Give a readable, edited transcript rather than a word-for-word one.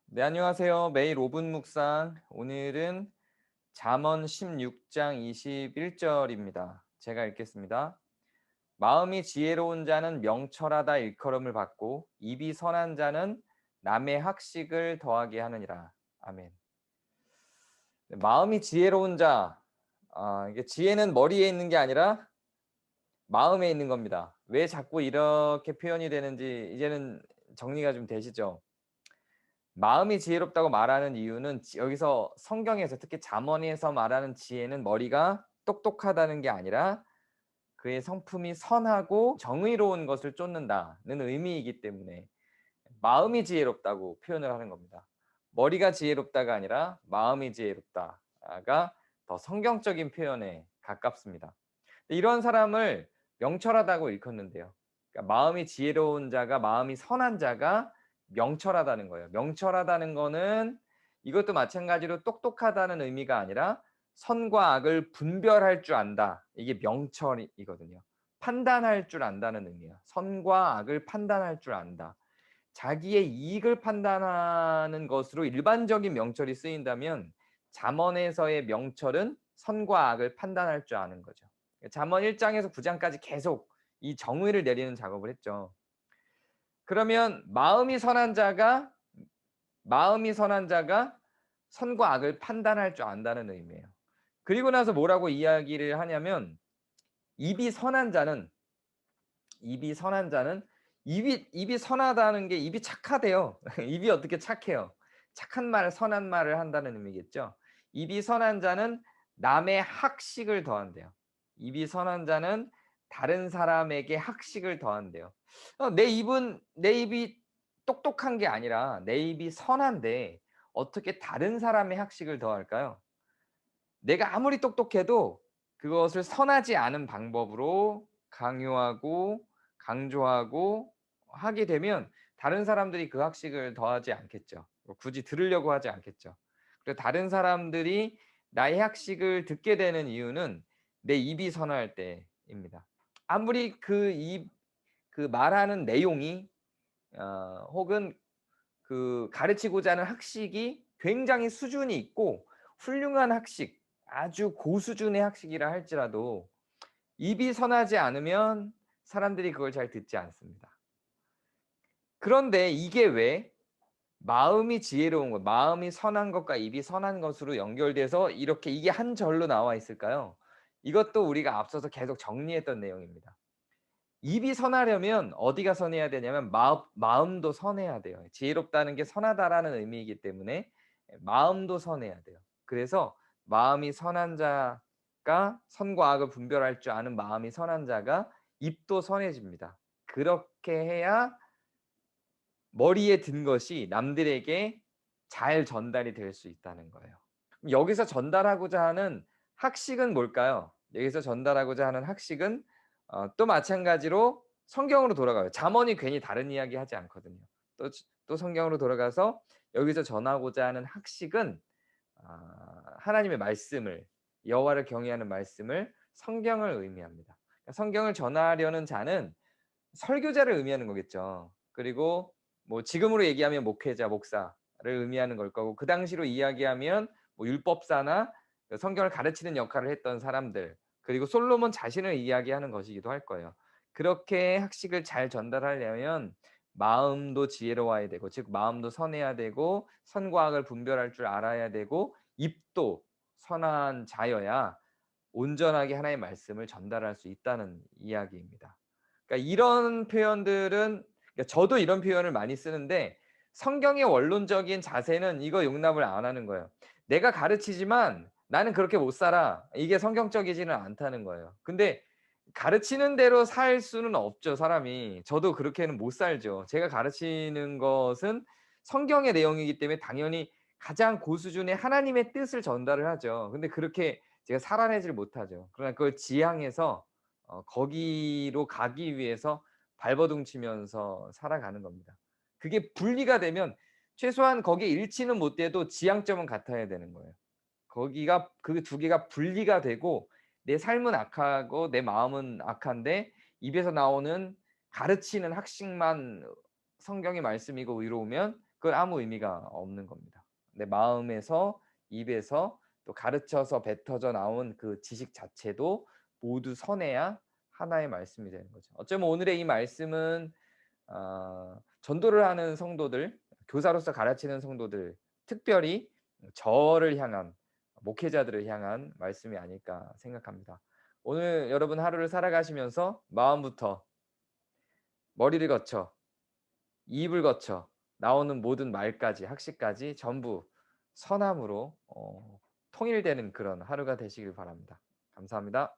네, 안녕하세요. 매일 5분 묵상. 오늘은 잠언 16장 21절입니다. 제가 읽겠습니다. 마음이 지혜로운 자는 명철하다 일컬음을 받고 입이 선한 자는 남의 학식을 더하게 하느니라. 아멘. 네, 마음이 지혜로운 자. 이게 지혜는 머리에 있는 게 아니라 마음에 있는 겁니다. 왜 자꾸 이렇게 표현이 되는지 이제는 정리가 좀 되시죠? 마음이 지혜롭다고 말하는 이유는 여기서 성경에서 특히 잠언에서 말하는 지혜는 머리가 똑똑하다는 게 아니라 그의 성품이 선하고 정의로운 것을 쫓는다는 의미이기 때문에 마음이 지혜롭다고 표현을 하는 겁니다. 머리가 지혜롭다가 아니라 마음이 지혜롭다가 더 성경적인 표현에 가깝습니다. 이런 사람을 명철하다고 일컫는데요. 그러니까 마음이 지혜로운 자가 마음이 선한 자가 명철하다는 거예요. 명철하다는 거는 이것도 마찬가지로 똑똑하다는 의미가 아니라 선과 악을 분별할 줄 안다. 이게 명철이거든요. 판단할 줄 안다는 의미예요. 선과 악을 판단할 줄 안다. 자기의 이익을 판단하는 것으로 일반적인 명철이 쓰인다면 잠언에서의 명철은 선과 악을 판단할 줄 아는 거죠. 잠언 1 장에서 9 장까지 계속 이 정의를 내리는 작업을 했죠. 그러면 마음이 선한 자가 선과 악을 판단할 줄 안다는 의미예요. 그리고 나서 뭐라고 이야기를 하냐면 입이 선한 자는 입이 선한 자는 입이 선하다는 게 입이 착하대요. 입이 어떻게 착해요? 착한 말, 선한 말을 한다는 의미겠죠. 입이 선한 자는 남의 학식을 더한대요. 입이 선한 자는 다른 사람에게 학식을 더한대요. 내 입이 똑똑한 게 아니라 내 입이 선한데 어떻게 다른 사람의 학식을 더할까요? 내가 아무리 똑똑해도 그것을 선하지 않은 방법으로 강요하고 강조하고 하게 되면 다른 사람들이 그 학식을 더하지 않겠죠. 굳이 들으려고 하지 않겠죠. 그리고 다른 사람들이 나의 학식을 듣게 되는 이유는 내 입이 선할 때입니다. 아무리 그 말하는 내용이 혹은 그 가르치고자 하는 학식이 굉장히 수준이 있고 훌륭한 학식, 아주 고수준의 학식이라 할지라도 입이 선하지 않으면 사람들이 그걸 잘 듣지 않습니다. 그런데 이게 왜 마음이 지혜로운 것, 마음이 선한 것과 입이 선한 것으로 연결돼서 이렇게 이게 한 절로 나와 있을까요? 이것도 우리가 앞서서 계속 정리했던 내용입니다. 입이 선하려면 어디가 선해야 되냐면 마음도 선해야 돼요. 지혜롭다는 게 선하다라는 의미이기 때문에 마음도 선해야 돼요. 그래서 마음이 선한 자가 선과 악을 분별할 줄 아는 마음이 선한 자가 입도 선해집니다. 그렇게 해야 머리에 든 것이 남들에게 잘 전달이 될 수 있다는 거예요. 그럼 여기서 전달하고자 하는 학식은 뭘까요? 여기서 전달하고자 하는 학식은 또 마찬가지로 성경으로 돌아가요. 잠언이 괜히 다른 이야기 하지 않거든요. 또 성경으로 돌아가서 여기서 전하고자 하는 학식은 하나님의 말씀을 여호와를 경외하는 말씀을 성경을 의미합니다. 그러니까 성경을 전하려는 자는 설교자를 의미하는 거겠죠. 그리고 뭐 지금으로 얘기하면 목회자, 목사를 의미하는 걸 거고 그 당시로 이야기하면 뭐 율법사나 그 성경을 가르치는 역할을 했던 사람들 그리고 솔로몬 자신을 이야기하는 것이기도 할 거예요. 그렇게 학식을 잘 전달하려면 마음도 지혜로워야 되고 즉 마음도 선해야 되고 선과 악을 분별할 줄 알아야 되고 입도 선한 자여야 온전하게 하나님의 말씀을 전달할 수 있다는 이야기입니다. 그러니까 이런 표현들은 그러니까 저도 이런 표현을 많이 쓰는데 성경의 원론적인 자세는 이거 용납을 안 하는 거예요. "내가 가르치지만 나는 그렇게 못 살아." 이게 성경적이지는 않다는 거예요. 근데 가르치는 대로 살 수는 없죠, 사람이. 저도 그렇게는 못 살죠. 제가 가르치는 것은 성경의 내용이기 때문에 당연히 가장 고수준의 하나님의 뜻을 전달을 하죠. 근데 그렇게 제가 살아내질 못하죠. 그러나 그걸 지향해서 거기로 가기 위해서 발버둥 치면서 살아가는 겁니다. 그게 분리가 되면 최소한 거기에 일치는 못 돼도 지향점은 같아야 되는 거예요. 거기가 그 두 개가 분리가 되고 내 삶은 악하고 내 마음은 악한데 입에서 나오는 가르치는 학식만 성경의 말씀이고 의로우면 그건 아무 의미가 없는 겁니다. 내 마음에서 입에서 또 가르쳐서 뱉어져 나온 그 지식 자체도 모두 선해야 하나의 말씀이 되는 거죠. 어쩌면 오늘의 이 말씀은 전도를 하는 성도들, 교사로서 가르치는 성도들, 특별히 저를 향한 목회자들을 향한 말씀이 아닐까 생각합니다. 오늘 여러분 하루를 살아가시면서 마음부터 머리를 거쳐 입을 거쳐 나오는 모든 말까지 학식까지 전부 선함으로 통일되는 그런 하루가 되시길 바랍니다. 감사합니다.